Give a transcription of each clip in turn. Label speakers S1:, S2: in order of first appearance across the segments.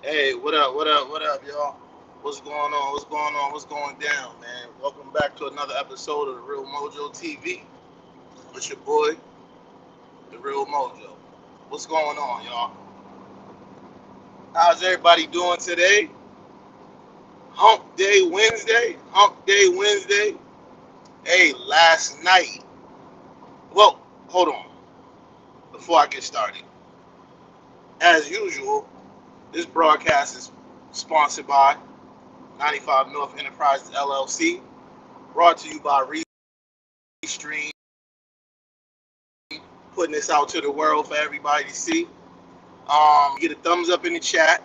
S1: Hey, what up? What up? What up, y'all? What's going on? What's going on? What's going down, man? Welcome back to another episode of the Real Mojo TV. It's your boy, the Real Mojo. What's going on, y'all? How's everybody doing today? Hump Day Wednesday. Hump Day Wednesday. Hey, last night. Well, hold on. Before I get started, as usual, this broadcast is sponsored by 95 North Enterprises LLC. Brought to you by Restream, putting this out to the world for everybody to see. Get a thumbs up in the chat.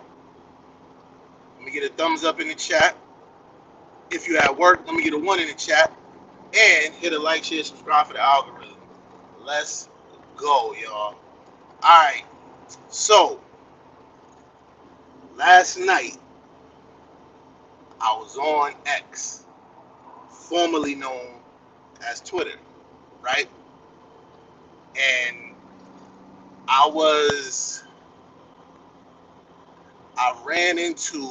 S1: Let me get a thumbs up in the chat. If you at work, let me get a one in the chat. And hit a like, share, subscribe for the algorithm. Let's go, y'all. Alright, so last night I was on X, formerly known as Twitter, right? And I was I ran into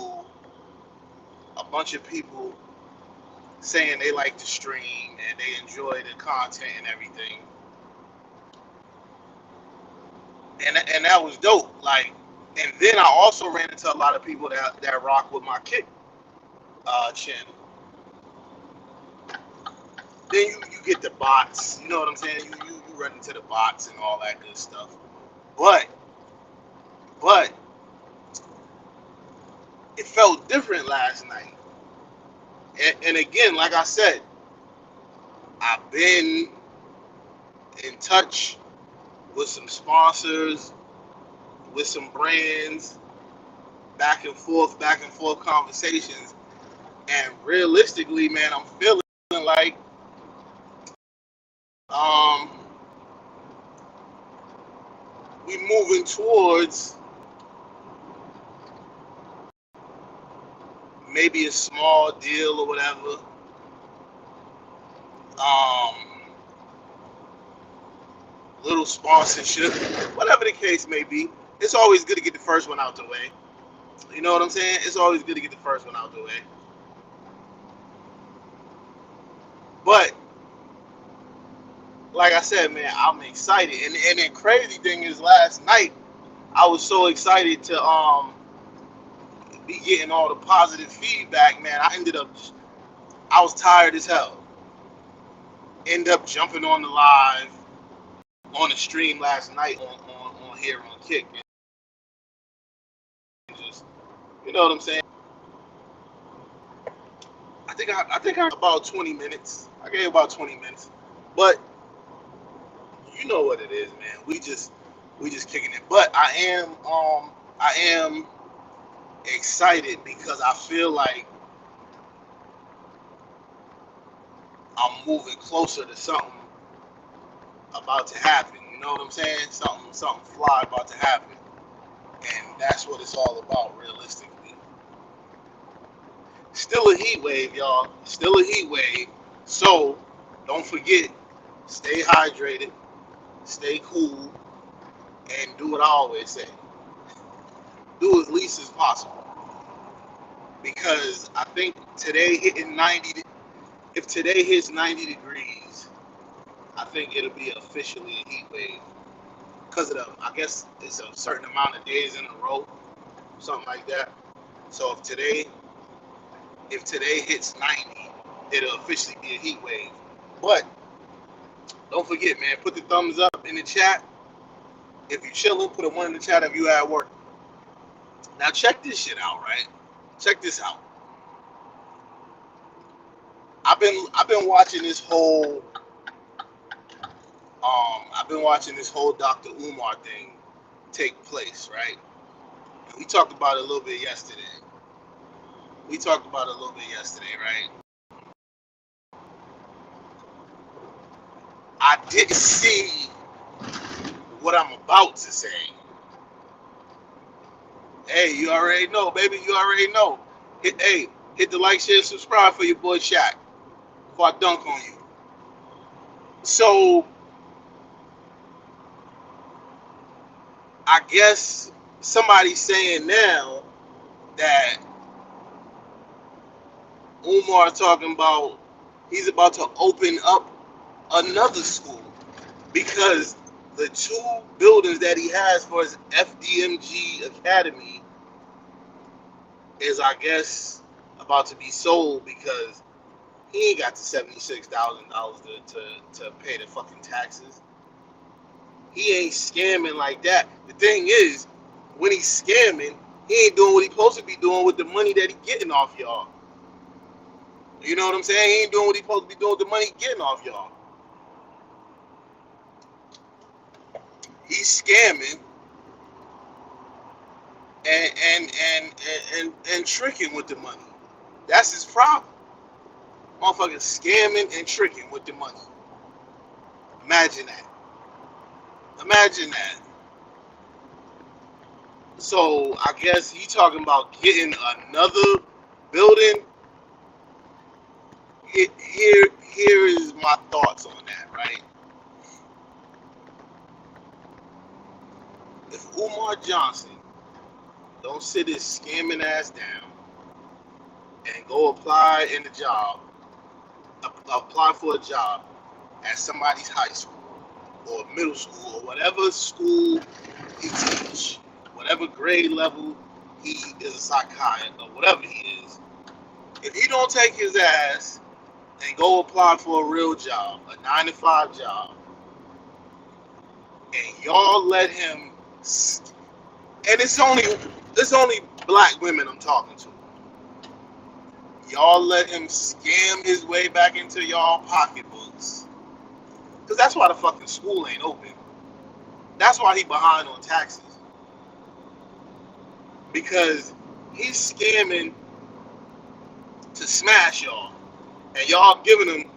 S1: a bunch of people saying they like to stream and they enjoy the content and everything. And that was dope. Like, and then I also ran into a lot of people that rock with my kick channel. Then you get the bots, you know what I'm saying? You run into the bots and all that good stuff. But but it felt different last night. And again, like I said, I've been in touch with some sponsors, with some brands, back and forth conversations. And realistically, man, I'm feeling like um, we moving towards maybe a small deal or whatever. Little sponsorship, whatever the case may be. It's always good to get the first one out the way. You know what I'm saying? It's always good to get the first one out the way. But like I said, man, I'm excited. And the crazy thing is, last night I was so excited to be getting all the positive feedback, man. I was tired as hell. End up jumping on the live on the stream last night on here on Kick, and just, you know what I'm saying. I about 20 minutes. I gave about 20 minutes, but you know what it is, man. We just kicking it. But I am excited because I feel like I'm moving closer to something about to happen. You know what I'm saying? Something fly about to happen, and that's what it's all about, realistically. Still a heat wave, y'all. Still a heat wave. So don't forget, stay hydrated, stay cool, and do what I always say: do as least as possible. Because I think today hitting 90. If today hits 90 degrees, I think it'll be officially a heat wave. Because of I guess it's a certain amount of days in a row, something like that. So if today hits 90, it'll officially be a heat wave. But don't forget, man, put the thumbs up in the chat. If you're chilling, put a one in the chat if you at work. Now check this shit out, right? Check this out. I've been watching this whole Dr. Umar thing take place, right? And we talked about it a little bit yesterday. Right? I didn't see what I'm about to say. Hey, you already know, baby. You already know. Hit the like, share, subscribe for your boy Shaq before I dunk on you. So I guess somebody's saying now that Umar talking about he's about to open up another school because the two buildings that he has for his FDMG Academy is, I guess, about to be sold because he ain't got the $76,000 to pay the fucking taxes. He ain't scamming like that. The thing is, when he's scamming, he ain't doing what he's supposed to be doing with the money that he's getting off y'all. You know what I'm saying? He ain't doing what he's supposed to be doing with the money he's getting off y'all. He's scamming and tricking with the money. That's his problem. Motherfuckers scamming and tricking with the money. Imagine that. Imagine that. So I guess he talking about getting another building. Here is my thoughts on that, right? If Umar Johnson don't sit his scamming ass down and go apply in the job, apply for a job at somebody's high school or middle school or whatever school he teach, whatever grade level he is a psychiatrist or whatever he is, if he don't take his ass and go apply for a real job, a 9-to-5 job, and y'all let him, and it's only black women I'm talking to. Y'all let him scam his way back into y'all pocketbooks. Because that's why the fucking school ain't open. That's why he behind on taxes. Because he's scamming to smash y'all. And y'all giving him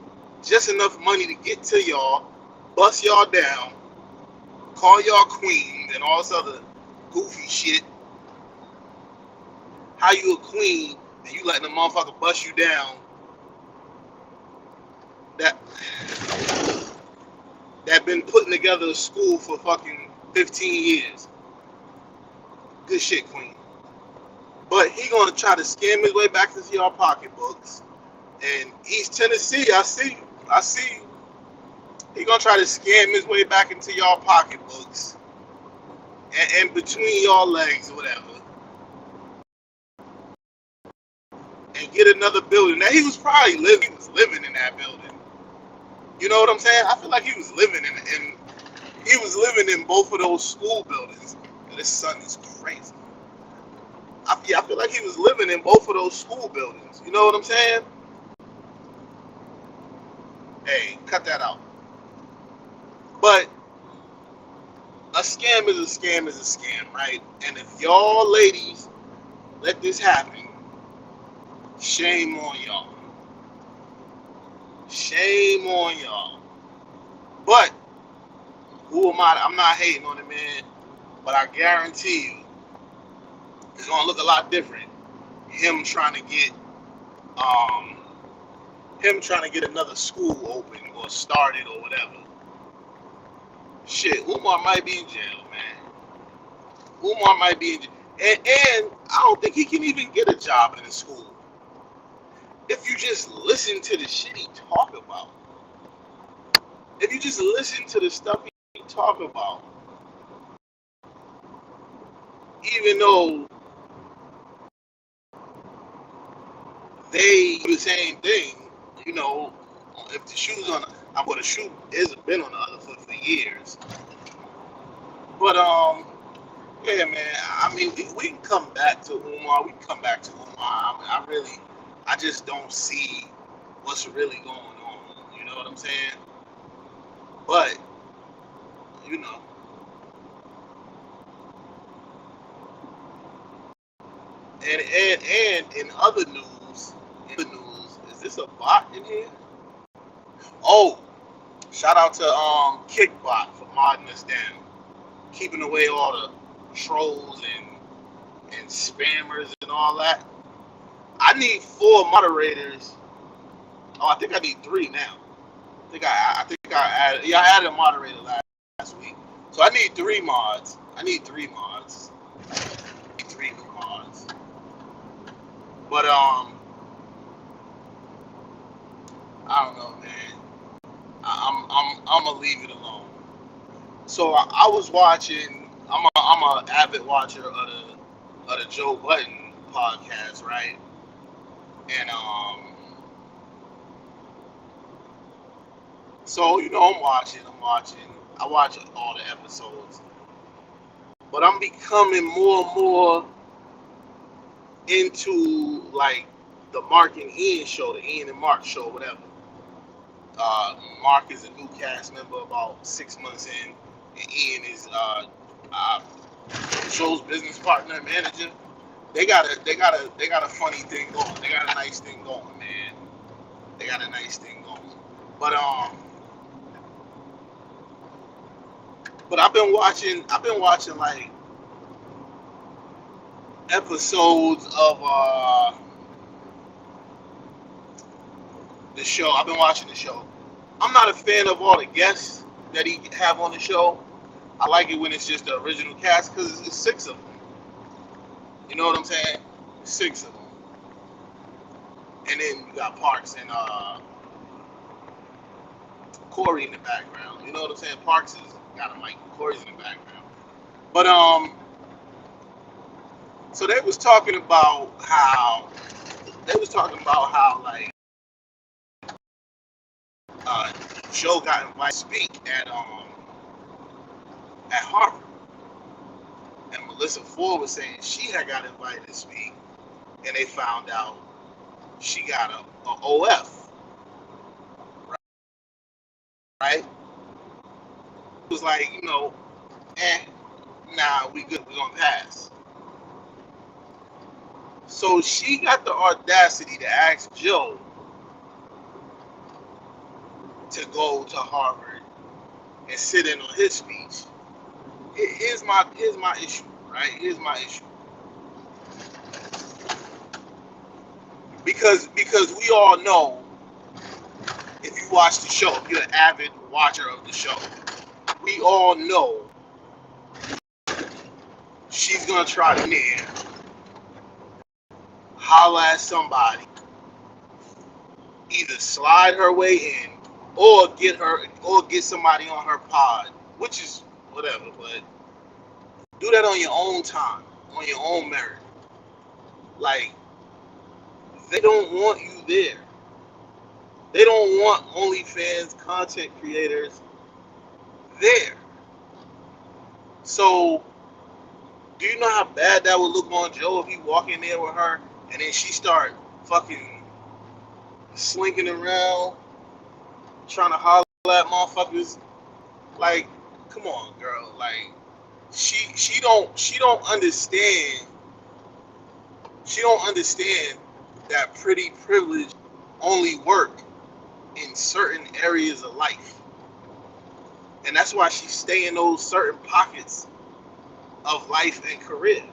S1: just enough money to get to y'all, bust y'all down, call y'all queens and all this other goofy shit. How you a queen and you letting a motherfucker bust you down? That been putting together a school for fucking 15 years. Good shit, queen. But he gonna try to scam his way back into y'all pocketbooks. And East Tennessee, I see you. He gonna try to scam his way back into y'all pocketbooks and between y'all legs or whatever, and get another building. Now he was living in that building. You know what I'm saying? I feel like he was living in both of those school buildings. This son is crazy. I feel like he was living in both of those school buildings. You know what I'm saying? Hey, cut that out. But a scam is a scam, right? And if y'all ladies let this happen, shame on y'all. Shame on y'all. But who am I? I'm not hating on the man, but I guarantee you it's gonna look a lot different. Him trying to get another school open or started or whatever. Shit, Umar might be in jail, man. Umar might be in jail. And I don't think he can even get a job in a school. If you just listen to the shit he talk about. If you just listen to the stuff he talk about. Even though they do the same thing, you know, if the shoe's on, the shoe has been on the other foot for years. But yeah, man. I mean, we can come back to Umar. I just don't see what's really going on. You know what I'm saying? But you know. And in other news, is this a bot in here? Oh, shout out to Kickbot for modding us down, keeping away all the trolls and spammers and all that. I need 4 moderators. Oh, I think I need 3 now. I added a moderator last week. So I need 3 mods. 3 new mods. But I don't know, man. I'm gonna leave it alone. So I was watching. I'm a avid watcher of the Joe Budden podcast, right? And so I'm watching. I watch all the episodes, but I'm becoming more and more into like the Mark and Ian show, the Ian and Mark show, whatever. Mark is a new cast member, about 6 months in, and Ian is uh, Joe's business partner and manager. They got a funny thing going. They got a nice thing going, man. They got a nice thing going. But I've been watching like episodes of the show. I've been watching the show. I'm not a fan of all the guests that he have on the show. I like it when it's just the original cast because it's six of them. You know what I'm saying? Six of them. And then you got Parks and Corey in the background. You know what I'm saying? Parks has got a mic. Corey's in the background. But so they was talking about how like uh, Joe got invited to speak at Harvard, and Melissa Ford was saying she had got invited to speak, and they found out she got a OF, right? It was like, eh, nah, we good, we gonna pass. So she got the audacity to ask Joe to go to Harvard and sit in on his speech. Here's my issue, right? Here's my issue. Because we all know, if you watch the show, if you're an avid watcher of the show, we all know she's gonna try to holla at somebody, either slide her way in or get somebody on her pod, which is whatever, but do that on your own time, on your own merit. Like, they don't want you there. They don't want OnlyFans content creators there. So, do you know how bad that would look on Joe if he walk in there with her and then she start fucking slinking around, trying to holler at motherfuckers? Like, come on, girl. Like, she don't understand. She don't understand that pretty privilege only work in certain areas of life, and that's why she stay in those certain pockets of life and career.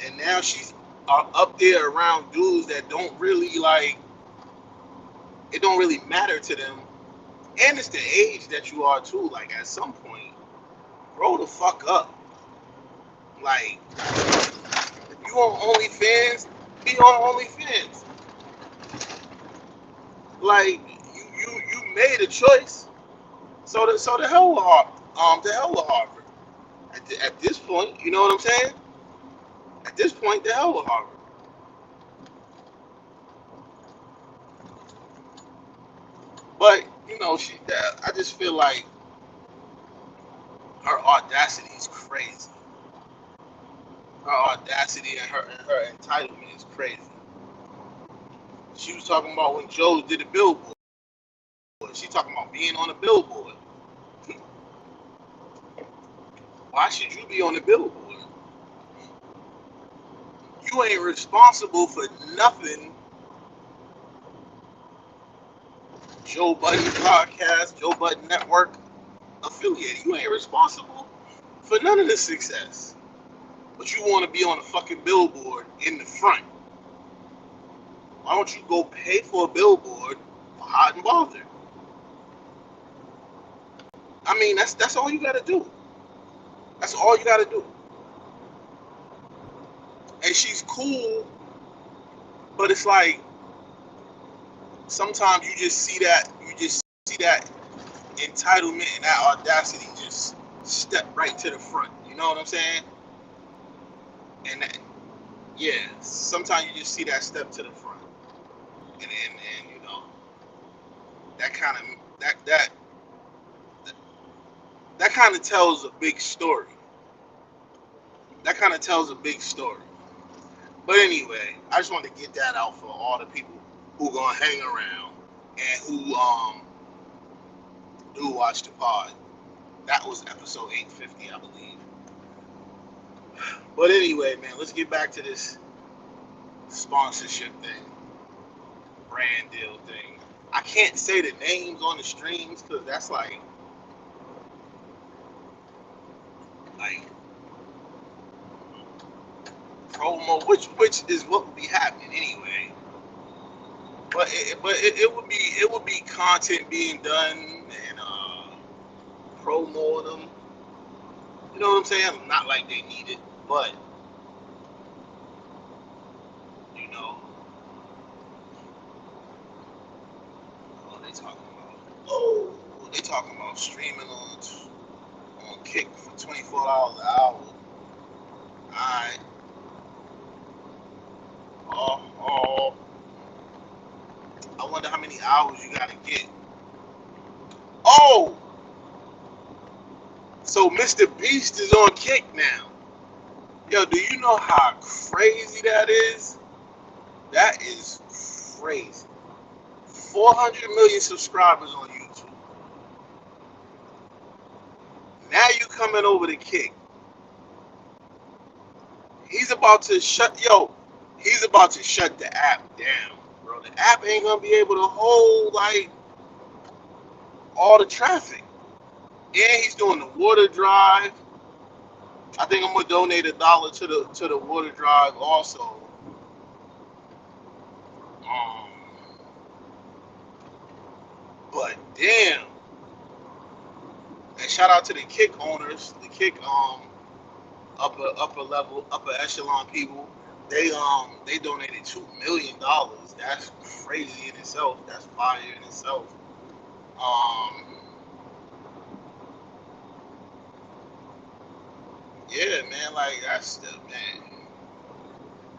S1: And now she's up there around dudes that don't really like. It don't really matter to them, and it's the age that you are too. Like, at some point, grow the fuck up. Like, you on OnlyFans, be on OnlyFans. Like, you made a choice. So the hell with Harvard. At this point, you know what I'm saying? At this point, the hell with Harvard. But I just feel like her audacity is crazy. Her audacity and her entitlement is crazy. She was talking about when Joe did a billboard. She talking about being on a billboard. Why should you be on the billboard? You ain't responsible for nothing. Joe Budden podcast, Joe Budden Network affiliated. You ain't responsible for none of this success. But you want to be on a fucking billboard in the front. Why don't you go pay for a billboard for Hot and Bothered? I mean, that's all you gotta do. That's all you gotta do. and she's cool, but it's like sometimes you just see that entitlement and that audacity just step right to the front. You know what I'm saying? And that, yeah, sometimes you just see that step to the front, and you know that kind of that kind of tells a big story. That kind of tells a big story. But anyway, I just wanted to get that out for all the people who gonna hang around and who do watch the pod. That was episode 850, I believe. But anyway, man, let's get back to this sponsorship thing, brand deal thing. I can't say the names on the streams because that's like promo, which is what would be happening anyway. But it would be content being done and promo them. You know what I'm saying? Not like they need it, but you know, oh, they talking about streaming on Kick for $24 an hour. Alright. Oh, I wonder how many hours you gotta get. Oh, so Mr. Beast is on Kick now. Yo, do you know how crazy that is? That is crazy. 400 million subscribers on YouTube. Now you coming over to Kick. He's about to shut the app down, bro. The app ain't gonna be able to hold like all the traffic. And he's doing the water drive. I think I'm gonna donate $1 to the water drive also. Um, but damn. And shout out to the Kick owners, the Kick upper echelon people. They donated $2 million. That's crazy in itself. That's fire in itself. Yeah, man, like that's the man.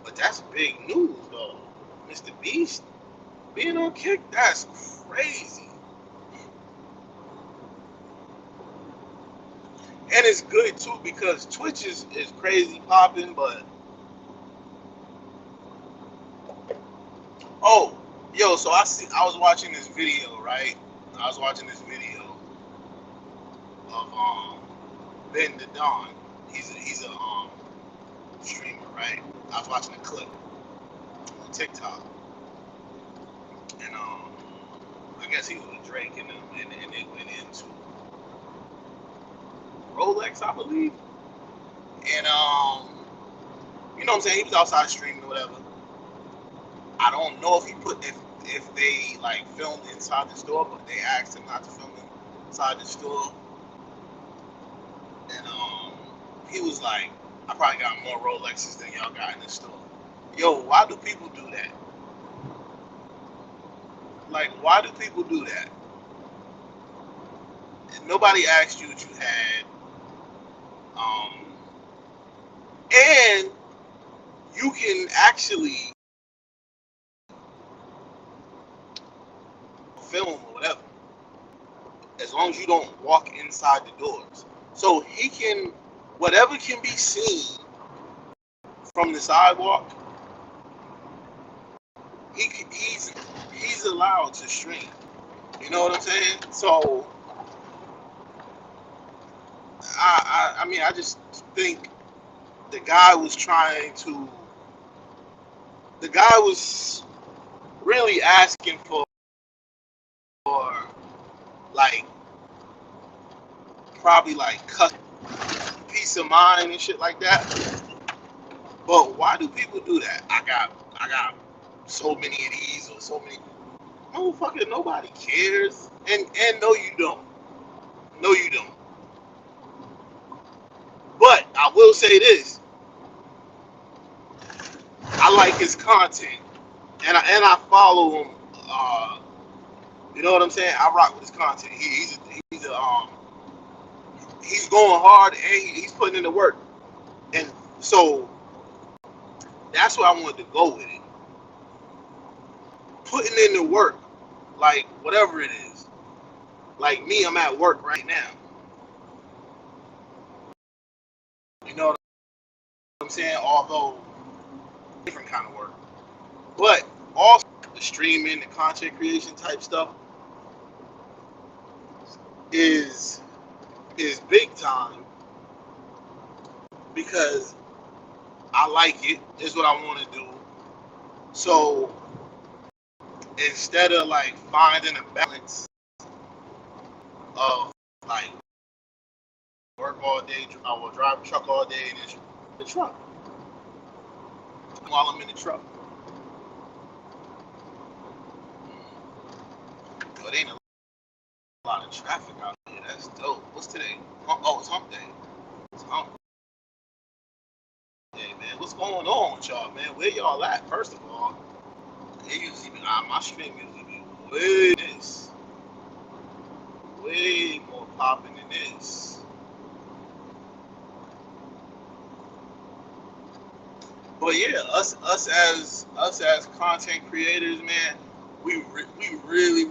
S1: But that's big news though. Mr. Beast being on Kick, that's crazy. And it's good too because Twitch is crazy popping, but oh, yo, so I was watching this video, right? I was watching this video of Ben the Don. He's a streamer, right? I was watching a clip on TikTok, and I guess he was with Drake and they went into Rolex, I believe, and you know what I'm saying? He was outside streaming or whatever. I don't know if they like filmed inside the store, but they asked him not to film inside the store, and he was like, I probably got more Rolexes than y'all got in the store. Yo, why do people do that? Like, why do people do that? Nobody asked you what you had. And you can actually film or whatever, as long as you don't walk inside the doors. So he can, whatever can be seen from the sidewalk, he's allowed to stream. You know what I'm saying? So I mean, I just think the guy was really asking for like probably like peace of mind and shit like that. But why do people do that? I got so many of these or so many. Motherfucker, nobody cares. And no, you don't. No, you don't. But I will say this. his content, and I follow him. You know what I'm saying? I rock with his content. He's going hard, and he's putting in the work. And so that's where I wanted to go with it. Putting in the work, like whatever it is. Like me, I'm at work right now. You know what I'm saying? Although different kind of work, but also the streaming, the content creation type stuff is big time because I like it. It's what I want to do. So instead of like finding a balance of like work all day, I will drive a truck all day and then the truck while I'm in the truck. But ain't a lot of traffic out here. That's dope. What's today? Oh, it's hump day. It's hump day, man. What's going on with y'all, man? Where y'all at? First of all, it usually be my stream usually be way more popping than this. But yeah, us as content creators, man, we really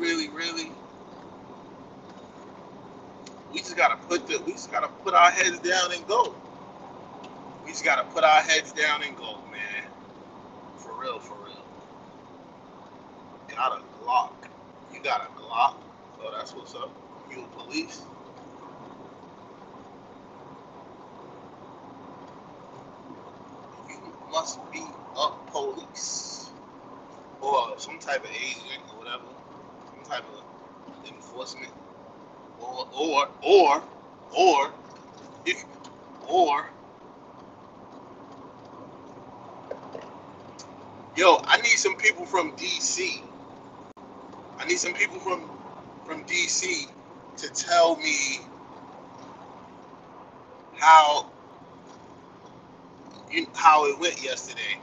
S1: we just gotta put our heads down and go. We just gotta put our heads down and go, man. For real. Got a Glock. You got a Glock? So that's what's up. You a police? You must be a police or some type of agent or whatever, some type of enforcement, or yo, I need some people from DC. I need some people from DC to tell me how it went yesterday.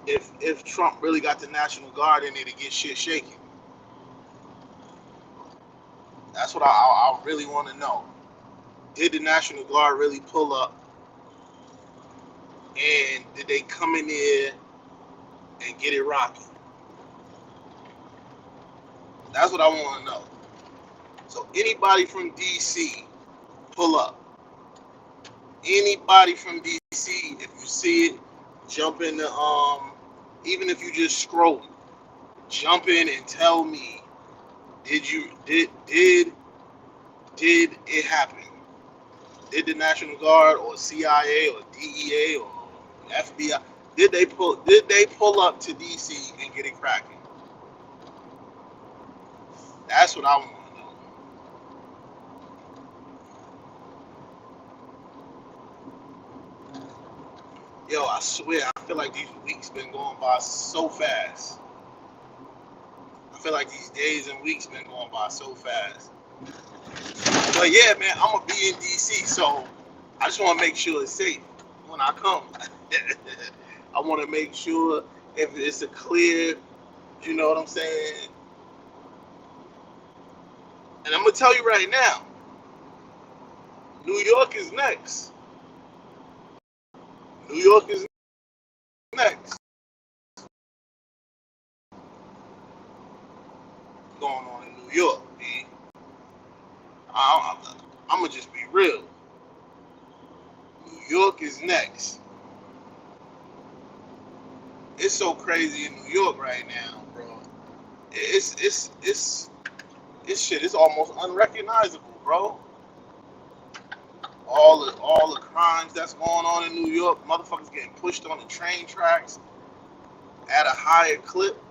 S1: If Trump really got the National Guard in there to get shit shaken. That's what I really want to know. Did the National Guard really pull up? And did they come in there and get it rocking? That's what I want to know. So anybody from DC, pull up. Anybody from DC, if you see it, jump in the even if you just scroll, jump in and tell me, did it happen? Did the National Guard or CIA or DEA or FBI did they pull up to DC and get it cracking? That's what I want to know. Yo, I swear, I feel like these weeks been going by so fast. I feel like these days and weeks been going by so fast. But yeah, man, I'm gonna be in DC, so I just want to make sure it's safe when I come. I want to make sure if it's a clear, you know what I'm saying. And I'm gonna tell you right now, New York is next. New York is next. Going on in New York, man. I'm gonna just be real. New York is next. It's so crazy in New York right now, bro. It's shit. It's almost unrecognizable, bro. All the crimes that's going on in New York, motherfuckers getting pushed on the train tracks at a higher clip.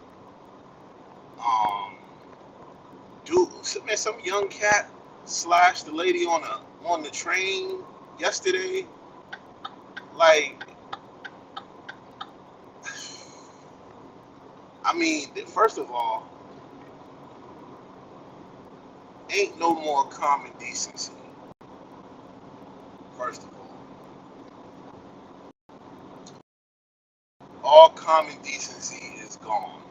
S1: Dude, man, some young cat slashed the lady on the train yesterday. Like, I mean, first of all, ain't no more common decency. First of all common decency is gone.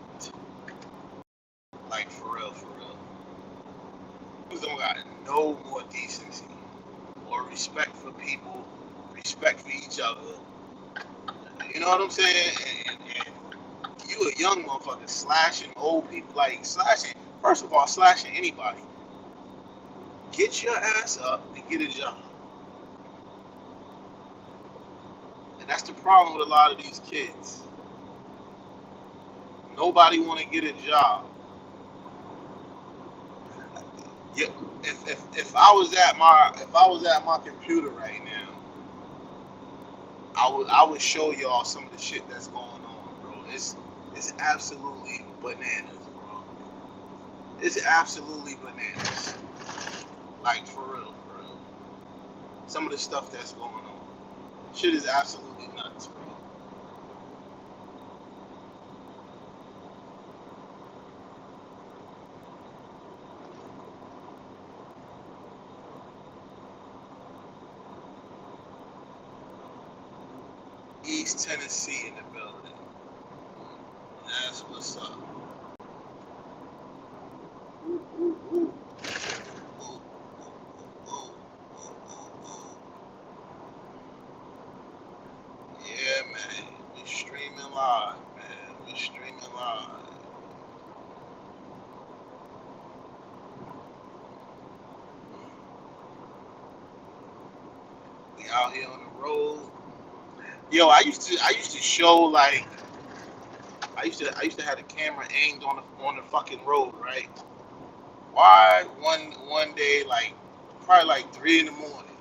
S1: Like for real, for real. We don't got no more decency or respect for people, respect for each other. You know what I'm saying? And you a young motherfucker slashing old people, like slashing. First of all, slashing anybody. Get your ass up and get a job. And that's the problem with a lot of these kids. Nobody want to get a job. Yeah, if I was at my computer right now, I would show y'all some of the shit that's going on, bro. It's absolutely bananas, bro. It's absolutely bananas. Like for real, for real. Some of the stuff that's going on. Shit is absolutely nuts, bro. East Tennessee in the building. That's what's up. Ooh, ooh, ooh. Ooh, ooh, ooh, ooh, ooh. Yeah, man. We streaming live, man. We streaming live. We out here on the road. Yo, I used to show like I used to have the camera aimed on the fucking road, right? Why one day like probably like 3 in the morning,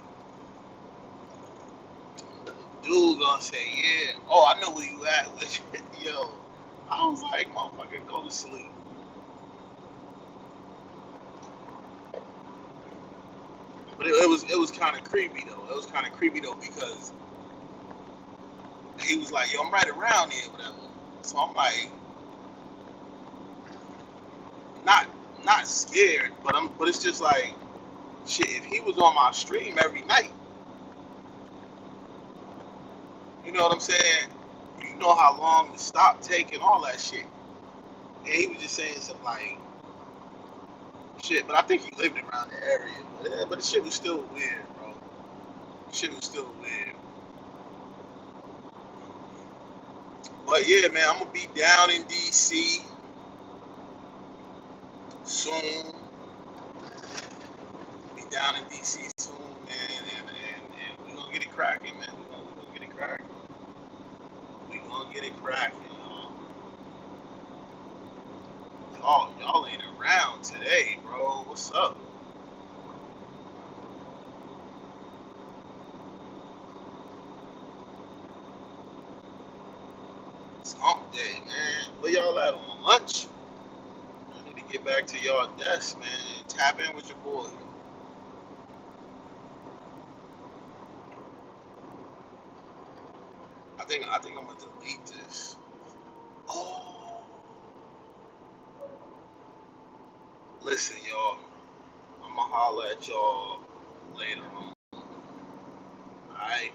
S1: dude gonna say, yeah, oh I know where you at. Yo, I was like, motherfucker, go to sleep. But it was kind of creepy though. It was kind of creepy though because he was like, yo, I'm right around here, whatever. So I'm like, not not scared, but it's just like, shit. If he was on my stream every night, you know what I'm saying? You know how long to stop taking all that shit. And he was just saying some like shit, but I think he lived around the area. But the shit was still weird, bro. The shit was still weird. But yeah, man, I'm gonna be down in DC soon. Be down in DC soon, man, and we gonna get it cracking, man. We gonna get it cracking. We gonna get it cracking, y'all. Y'all ain't around today, bro. What's up? It's hump day, man. Where y'all at on lunch? I need to get back to y'all desk, man. Tap in with your boy. I think I'm gonna delete this. Oh, listen, y'all. I'm gonna holler at y'all later on. Alright?